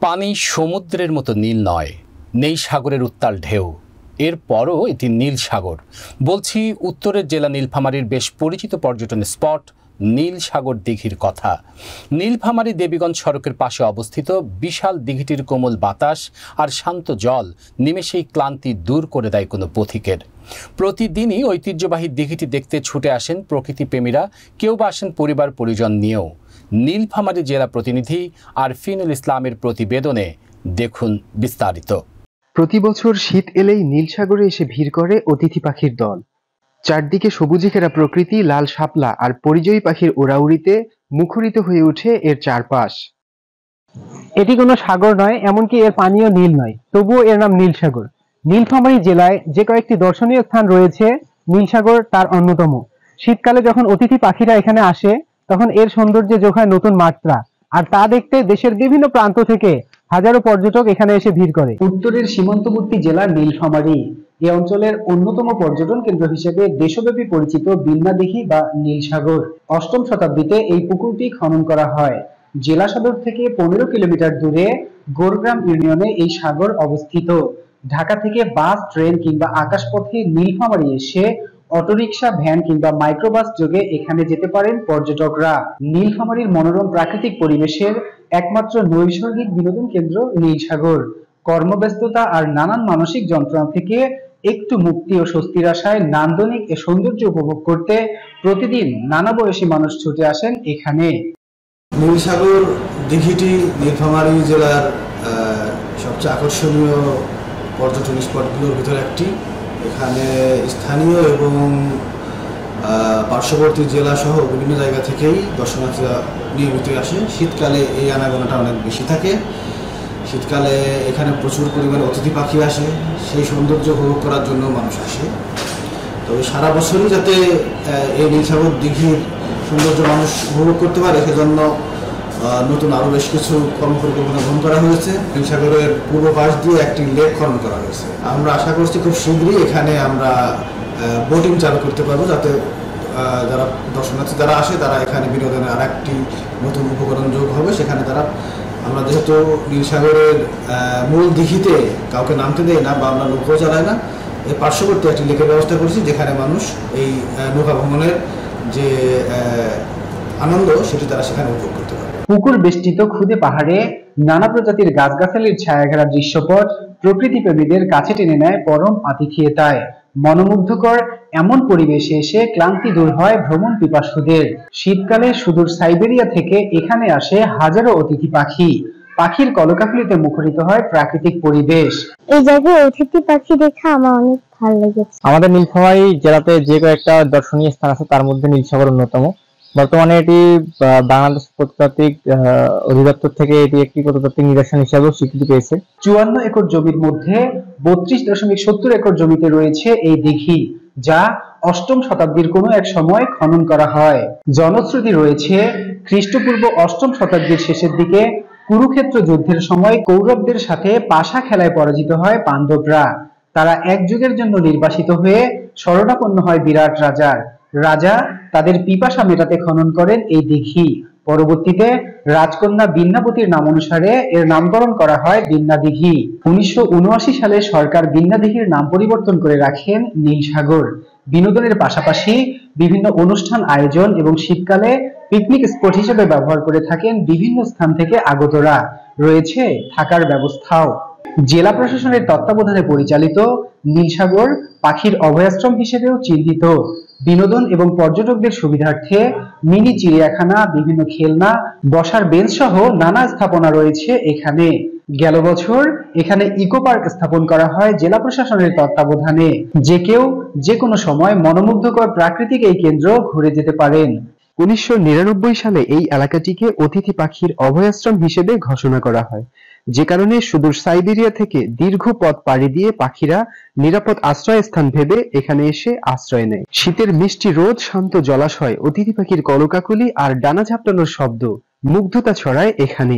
পানি সমুদ্রের মতো নীল নয়, নেই সাগরের উত্তাল ঢেউ, এরপরও এটি নীল সাগর। বলছি উত্তরের জেলা নীলফামারীর বেশ পরিচিত পর্যটন স্পট নীল সাগর দিঘির কথা। নীলফামারী দেবীগঞ্জ সড়কের পাশে অবস্থিত বিশাল দিঘিটির কোমল বাতাস আর শান্ত জল নিমেষেই ক্লান্তি দূর করে দেয় কোনো পথিকের। প্রতিদিনই ঐতিহ্যবাহী দিঘিটি দেখতে ছুটে আসেন প্রকৃতিপ্রেমীরা, কেউ বা আসেন পরিবার পরিজন নিয়েও। নীলফামারী জেলা প্রতিনিধি আরফিনুল ইসলামের প্রতিবেদনে দেখুন বিস্তারিত। প্রতি বছর শীত এলেই নীল সাগরে এসে ভিড় করে অতিথি পাখির দল। চারদিকে সবুজে ঘেরা প্রকৃতি, লাল শাপলা আর পরিযায়ী পাখির উড়াউড়িতে মুখরিত হয়ে ওঠে এর চারপাশ। এটি কোনো সাগর নয়, এমনকি এর পানিও নীল নয়, তবুও এর নাম নীল সাগর। নীলফামারী জেলায় যে কয়েকটি দর্শনীয় স্থান রয়েছে, নীল সাগর তার অন্যতম। শীতকালে যখন অতিথি পাখিরা এখানে আসে, তখন এর সৌন্দর্যে যোগ হয় নতুন মাত্রা, আর তা দেখতে দেশের বিভিন্ন প্রান্ত থেকে হাজারো পর্যটক এখানে এসে ভিড় করে। উত্তরের সীমান্তবর্তী জেলা নীলফামারী এই অঞ্চলের অন্যতম পর্যটন কেন্দ্র হিসেবে দেশব্যাপী পরিচিত বিন্না দিঘি বা নীল সাগর। 8ম শতাব্দীতে এই পুকুরটি খনন করা হয়। জেলা সদর থেকে 15 কিলোমিটার দূরে গোরগ্রাম ইউনিয়নে এই সাগর অবস্থিত। ঢাকা থেকে বাস, ট্রেন কিংবা আকাশপথে নীলফামারী এসে অটোরিকশা, ভ্যান কিংবা মাইক্রোবাস যোগে এখানে যেতে পারেন পর্যটকরা। নীলফামারীর মনোরম প্রাকৃতিক পরিবেশের একমাত্র নৈসর্গিক বিনোদন কেন্দ্র নীল সাগর। কর্মব্যস্ততা আর নানান মানসিক যন্ত্রণা থেকে একটু মুক্তি ও স্বস্তির আশায় নান্দনিক এ সৌন্দর্য উপভোগ করতে প্রতিদিন নানা বয়সী মানুষ ছুটে আসেন এখানে। নীল সাগর দিঘিটি নীলফামারী জেলার সবচেয়ে আকর্ষণীয় পর্যটন স্পটগুলোর ভিতরে একটি। এখানে স্থানীয় এবং পার্শ্ববর্তী জেলা সহ বিভিন্ন জায়গা থেকেই দর্শনার্থীরা নিয়মিত আসে। শীতকালে এই আনাগোনাটা অনেক বেশি থাকে। শীতকালে এখানে প্রচুর পরিমাণে অতিথি পাখি আসে, সেই সৌন্দর্য উপভোগ করার জন্য মানুষ আসে। তবে সারা বছরই যাতে এই নীলসাগর দিঘির সৌন্দর্য মানুষ উপভোগ করতে পারে, সেজন্য নতুন আরও বেশ কিছু কর্মপরিকল্পনা গ্রহণ করা হয়েছে। নীলসাগরের পূর্ব পাশ দিয়ে একটি লেক খনন করা হয়েছে। আমরা আশা করছি খুব শীঘ্রই এখানে আমরা বোটিং চালু করতে পারবো, যাতে যারা দর্শনার্থী যারা আসে তারা এখানে বিনোদনের আর একটি নতুন উপকরণ যোগ হবে। সেখানে তারা, আমরা যেহেতু নীলসাগরের মূল দিঘিতে কাউকে নামতে দেয় না বা আমরা নৌকাও চালাই না, এই পার্শ্ববর্তী একটি লেকের ব্যবস্থা করেছি, যেখানে মানুষ এই নৌকা ভ্রমণের যে আনন্দ সেটি তারা সেখানে উপভোগ করতে পারে। পুকুর বেষ্টিত খুদে পাহাড়ে নানা প্রজাতির গাছগাছালির ছায়াঘেরা দৃশ্যপট প্রকৃতিপ্রেমীদের কাছে টেনে নেয় পরম আতিথেয়তায়। মনোমুগ্ধকর এমন পরিবেশে এসে ক্লান্তি দূর হয় ভ্রমণ পিপাসুদের। শীতকালে সুদূর সাইবেরিয়া থেকে এখানে আসে হাজারো অতিথি পাখি। পাখির কলকাকলিতে মুখরিত হয় প্রাকৃতিক পরিবেশ। এই জায়গায় অতিথি পাখি দেখা আমার অনেক ভালো লেগেছে। আমাদের নীলফামারী জেলাতে যে কয়েকটা দর্শনীয় স্থান আছে, তার মধ্যে নীল সাগর অন্যতম। বর্তমানে এটি বাংলাদেশ প্রত্নতাত্ত্বিক অধিদপ্তর থেকে এটি একটি প্রত্নতাত্ত্বিক নিদর্শন হিসাবেও স্বীকৃতি পেয়েছে। 54 একর জমির মধ্যে 32.70 একর জমিতে রয়েছে এই দিঘি, যা 8ম শতাব্দীর কোনো এক সময় খনন করা হয়। জনশ্রুতি রয়েছে, খ্রিস্টপূর্ব 8ম শতাব্দীর শেষের দিকে কুরুক্ষেত্র যুদ্ধের সময় কৌরবদের সাথে পাশা খেলায় পরাজিত হয় পাণ্ডবরা। তারা এক যুগের জন্য নির্বাসিত হয়ে শরণাপন্ন হয় বিরাট রাজার। রাজা তাদের পিপাসা মেটাতে খনন করেন এই দিঘি। পরবর্তীতে রাজকন্যা বিন্নাবতীর নাম অনুসারে এর নামকরণ করা হয় বিন্না দিঘি। 1979 সালে সরকার বিন্না দিঘির নাম পরিবর্তন করে রাখেন নীল সাগর। বিনোদনের পাশাপাশি বিভিন্ন অনুষ্ঠান আয়োজন এবং শীতকালে পিকনিক স্পট হিসেবে ব্যবহার করে থাকেন বিভিন্ন স্থান থেকে আগতরা। রয়েছে থাকার ব্যবস্থাও। জেলা প্রশাসনের তত্ত্বাবধানে পরিচালিত নীল সাগর পাখির অভয়াশ্রম হিসেবেও চিহ্নিত। বিনোদন এবং পর্যটকদের সুবিধার্থে মিনি চিড়িয়াখানা, বিভিন্ন খেলনা, বসার বেঞ্চ সহ নানা স্থাপনা রয়েছে এখানে। গেল বছর এখানে ইকো পার্ক স্থাপন করা হয় জেলা প্রশাসনের তত্ত্বাবধানে। যে কেউ যে কোনো সময় মনোমুগ্ধকর প্রাকৃতিক এই কেন্দ্র ঘুরে যেতে পারেন। 1999 সালে এই এলাকাটিকে অতিথি পাখির অভয়াশ্রম হিসেবে ঘোষণা করা হয়, যে কারণে সুদূর সাইবেরিয়া থেকে দীর্ঘ পথ পাড়ি দিয়ে পাখিরা নিরাপদ আশ্রয়স্থান ভেবে এখানে এসে আশ্রয় নেয়। শীতের মিষ্টি রোদ, শান্ত জলাশয়, অতিথি পাখির কলকাকলি আর ডানা ঝাপটানোর শব্দ মুগ্ধতা ছড়ায় এখানে।